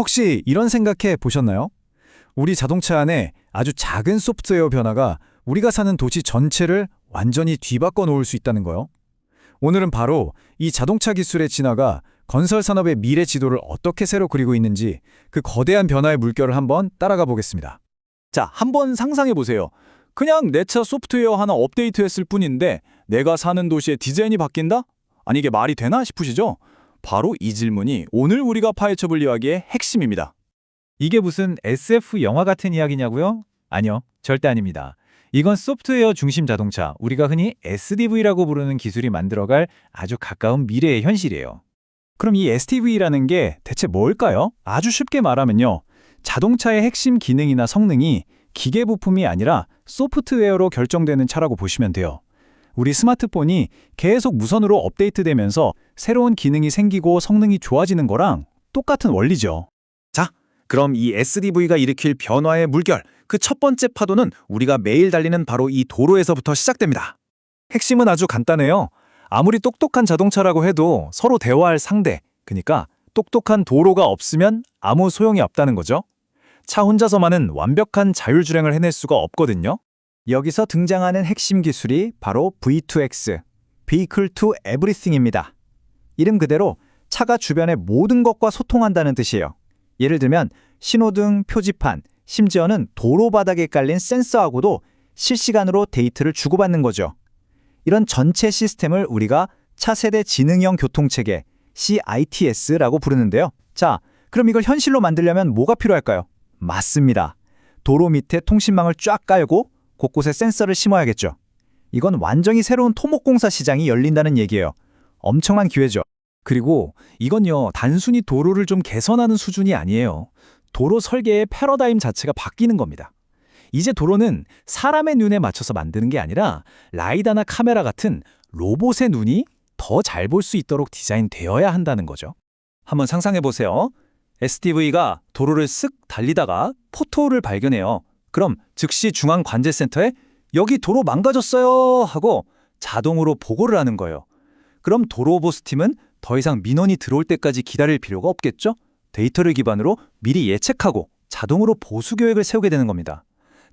혹시 이런 생각해 보셨나요? 우리 자동차 안에 아주 작은 소프트웨어 변화가 우리가 사는 도시 전체를 완전히 뒤바꿔 놓을 수 있다는 거요. 오늘은 바로 이 자동차 기술의 진화가 건설 산업의 미래 지도를 어떻게 새로 그리고 있는지 그 거대한 변화의 물결을 한번 따라가 보겠습니다. 자, 한번 상상해 보세요. 그냥 내 차 소프트웨어 하나 업데이트했을 뿐인데 내가 사는 도시의 디자인이 바뀐다? 아니 이게 말이 되나 싶으시죠? 바로 이 질문이 오늘 우리가 파헤쳐볼 이야기의 핵심입니다. 이게 무슨 SF 영화 같은 이야기냐고요? 아니요, 절대 아닙니다. 이건 소프트웨어 중심 자동차, 우리가 흔히 SDV라고 부르는 기술이 만들어갈 아주 가까운 미래의 현실이에요. 그럼 이 SDV라는 게 대체 뭘까요? 아주 쉽게 말하면요. 자동차의 핵심 기능이나 성능이 기계 부품이 아니라 소프트웨어로 결정되는 차라고 보시면 돼요. 우리 스마트폰이 계속 무선으로 업데이트되면서 새로운 기능이 생기고 성능이 좋아지는 거랑 똑같은 원리죠. 자, 그럼 이 SDV가 일으킬 변화의 물결, 그 첫 번째 파도는 우리가 매일 달리는 바로 이 도로에서부터 시작됩니다. 핵심은 아주 간단해요. 아무리 똑똑한 자동차라고 해도 서로 대화할 상대, 그러니까 똑똑한 도로가 없으면 아무 소용이 없다는 거죠. 차 혼자서만은 완벽한 자율주행을 해낼 수가 없거든요. 여기서 등장하는 핵심 기술이 바로 V2X, Vehicle to Everything입니다. 이름 그대로 차가 주변의 모든 것과 소통한다는 뜻이에요. 예를 들면 신호등, 표지판, 심지어는 도로 바닥에 깔린 센서하고도 실시간으로 데이터를 주고받는 거죠. 이런 전체 시스템을 우리가 차세대 지능형 교통체계, CITS라고 부르는데요. 자, 그럼 이걸 현실로 만들려면 뭐가 필요할까요? 맞습니다. 도로 밑에 통신망을 쫙 깔고 곳곳에 센서를 심어야겠죠. 이건 완전히 새로운 토목공사 시장이 열린다는 얘기예요. 엄청난 기회죠. 그리고 이건요, 단순히 도로를 좀 개선하는 수준이 아니에요. 도로 설계의 패러다임 자체가 바뀌는 겁니다. 이제 도로는 사람의 눈에 맞춰서 만드는 게 아니라 라이다나 카메라 같은 로봇의 눈이 더 잘 볼 수 있도록 디자인되어야 한다는 거죠. 한번 상상해 보세요. SDV가 도로를 쓱 달리다가 포토를 발견해요. 그럼 즉시 중앙관제센터에 여기 도로 망가졌어요 하고 자동으로 보고를 하는 거예요. 그럼 도로보스팀은 더 이상 민원이 들어올 때까지 기다릴 필요가 없겠죠? 데이터를 기반으로 미리 예측하고 자동으로 보수 계획을 세우게 되는 겁니다.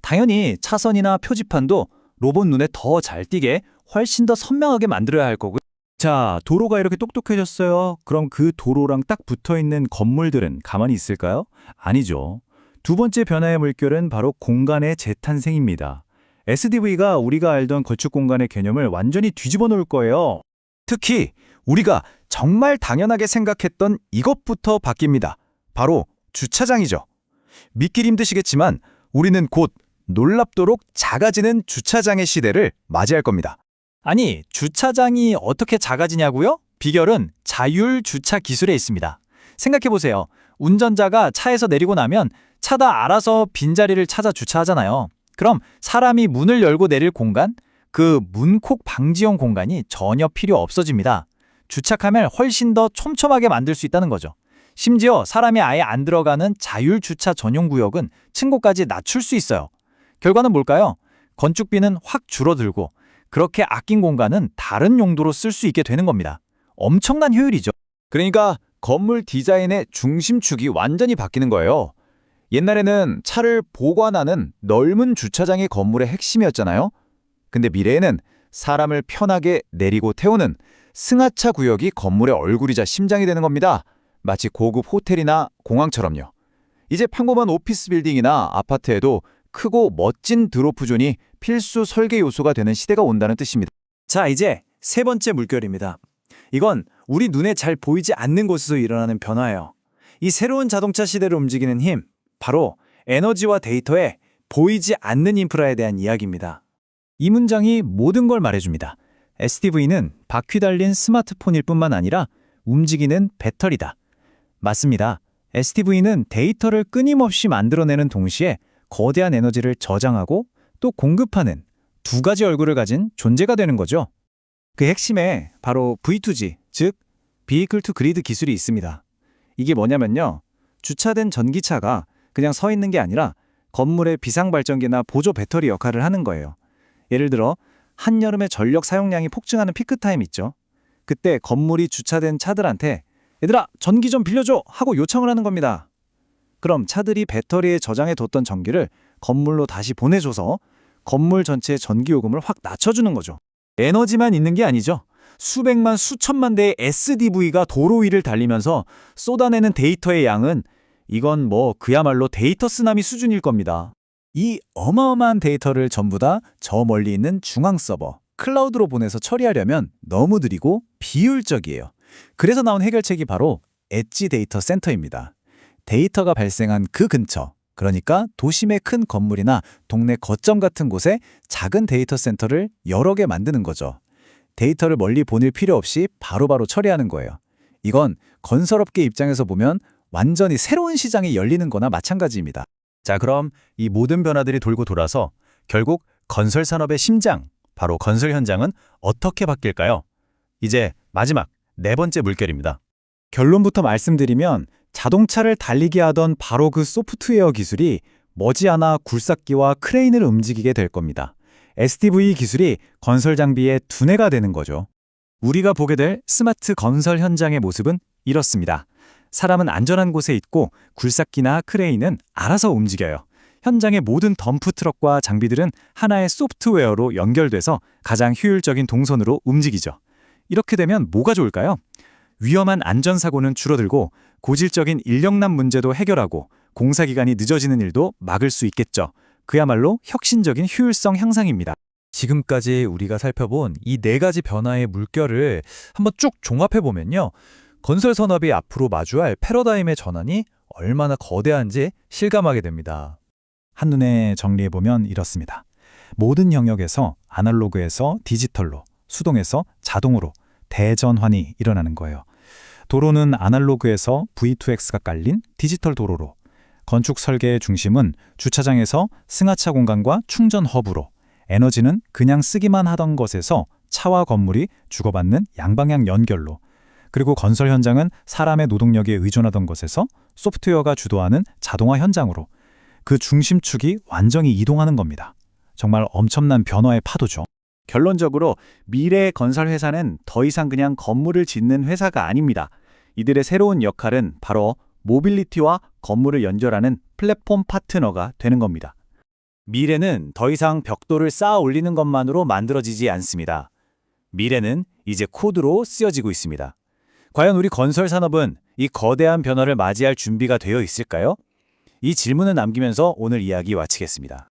당연히 차선이나 표지판도 로봇 눈에 더 잘 띄게 훨씬 더 선명하게 만들어야 할 거고요. 자, 도로가 이렇게 똑똑해졌어요. 그럼 그 도로랑 딱 붙어있는 건물들은 가만히 있을까요? 아니죠. 두 번째 변화의 물결은 바로 공간의 재탄생입니다. SDV가 우리가 알던 건축 공간의 개념을 완전히 뒤집어 놓을 거예요. 특히 우리가 정말 당연하게 생각했던 이것부터 바뀝니다. 바로 주차장이죠. 믿기 힘드시겠지만 우리는 곧 놀랍도록 작아지는 주차장의 시대를 맞이할 겁니다. 아니, 주차장이 어떻게 작아지냐고요? 비결은 자율 주차 기술에 있습니다. 생각해보세요. 운전자가 차에서 내리고 나면 차가 알아서 빈자리를 찾아 주차하잖아요. 그럼 사람이 문을 열고 내릴 공간, 그 문콕 방지용 공간이 전혀 필요 없어집니다. 주차카를 훨씬 더 촘촘하게 만들 수 있다는 거죠. 심지어 사람이 아예 안 들어가는 자율 주차 전용 구역은 층고까지 낮출 수 있어요. 결과는 뭘까요? 건축비는 확 줄어들고 그렇게 아낀 공간은 다른 용도로 쓸 수 있게 되는 겁니다. 엄청난 효율이죠. 그러니까 건물 디자인의 중심축이 완전히 바뀌는 거예요. 옛날에는 차를 보관하는 넓은 주차장이 건물의 핵심이었잖아요. 근데 미래에는 사람을 편하게 내리고 태우는 승하차 구역이 건물의 얼굴이자 심장이 되는 겁니다. 마치 고급 호텔이나 공항처럼요. 이제 평범한 오피스 빌딩이나 아파트에도 크고 멋진 드로프존이 필수 설계 요소가 되는 시대가 온다는 뜻입니다. 자, 이제 세 번째 물결입니다. 이건 우리 눈에 잘 보이지 않는 곳에서 일어나는 변화예요. 이 새로운 자동차 시대를 움직이는 힘, 바로 에너지와 데이터에 보이지 않는 인프라에 대한 이야기입니다. 이 문장이 모든 걸 말해줍니다. SDV는 바퀴 달린 스마트폰일 뿐만 아니라 움직이는 배터리다. 맞습니다. SDV는 데이터를 끊임없이 만들어내는 동시에 거대한 에너지를 저장하고 또 공급하는 두 가지 얼굴을 가진 존재가 되는 거죠. 그 핵심에 바로 V2G, 즉 Vehicle to Grid 기술이 있습니다. 이게 뭐냐면요. 주차된 전기차가 그냥 서 있는 게 아니라 건물의 비상발전기나 보조 배터리 역할을 하는 거예요. 예를 들어 한여름에 전력 사용량이 폭증하는 피크타임 있죠. 그때 건물이 주차된 차들한테 얘들아 전기 좀 빌려줘 하고 요청을 하는 겁니다. 그럼 차들이 배터리에 저장해 뒀던 전기를 건물로 다시 보내줘서 건물 전체의 전기요금을 확 낮춰주는 거죠. 에너지만 있는 게 아니죠. 수백만 수천만 대의 SDV가 도로 위를 달리면서 쏟아내는 데이터의 양은 이건 뭐 그야말로 데이터 쓰나미 수준일 겁니다. 이 어마어마한 데이터를 전부 다 저 멀리 있는 중앙 서버, 클라우드로 보내서 처리하려면 너무 느리고 비효율적이에요. 그래서 나온 해결책이 바로 엣지 데이터 센터입니다. 데이터가 발생한 그 근처, 그러니까 도심의 큰 건물이나 동네 거점 같은 곳에 작은 데이터 센터를 여러 개 만드는 거죠. 데이터를 멀리 보낼 필요 없이 바로바로 처리하는 거예요. 이건 건설업계 입장에서 보면 완전히 새로운 시장이 열리는 거나 마찬가지입니다. 자, 그럼 이 모든 변화들이 돌고 돌아서 결국 건설 산업의 심장, 바로 건설 현장은 어떻게 바뀔까요? 이제 마지막 네 번째 물결입니다. 결론부터 말씀드리면 자동차를 달리게 하던 바로 그 소프트웨어 기술이 머지않아 굴삭기와 크레인을 움직이게 될 겁니다. SDV 기술이 건설 장비의 두뇌가 되는 거죠. 우리가 보게 될 스마트 건설 현장의 모습은 이렇습니다. 사람은 안전한 곳에 있고 굴삭기나 크레인은 알아서 움직여요. 현장의 모든 덤프 트럭과 장비들은 하나의 소프트웨어로 연결돼서 가장 효율적인 동선으로 움직이죠. 이렇게 되면 뭐가 좋을까요? 위험한 안전사고는 줄어들고 고질적인 인력난 문제도 해결하고 공사기간이 늦어지는 일도 막을 수 있겠죠. 그야말로 혁신적인 효율성 향상입니다. 지금까지 우리가 살펴본 이 네 가지 변화의 물결을 한번 쭉 종합해보면요. 건설 산업이 앞으로 마주할 패러다임의 전환이 얼마나 거대한지 실감하게 됩니다. 한눈에 정리해보면 이렇습니다. 모든 영역에서 아날로그에서 디지털로, 수동에서 자동으로 대전환이 일어나는 거예요. 도로는 아날로그에서 V2X가 깔린 디지털 도로로, 건축 설계의 중심은 주차장에서 승하차 공간과 충전 허브로, 에너지는 그냥 쓰기만 하던 것에서 차와 건물이 주고받는 양방향 연결로, 그리고 건설 현장은 사람의 노동력에 의존하던 것에서 소프트웨어가 주도하는 자동화 현장으로 그 중심축이 완전히 이동하는 겁니다. 정말 엄청난 변화의 파도죠. 결론적으로 미래의 건설 회사는 더 이상 그냥 건물을 짓는 회사가 아닙니다. 이들의 새로운 역할은 바로 모빌리티와 건물을 연결하는 플랫폼 파트너가 되는 겁니다. 미래는 더 이상 벽돌을 쌓아 올리는 것만으로 만들어지지 않습니다. 미래는 이제 코드로 쓰여지고 있습니다. 과연 우리 건설 산업은 이 거대한 변화를 맞이할 준비가 되어 있을까요? 이 질문을 남기면서 오늘 이야기 마치겠습니다.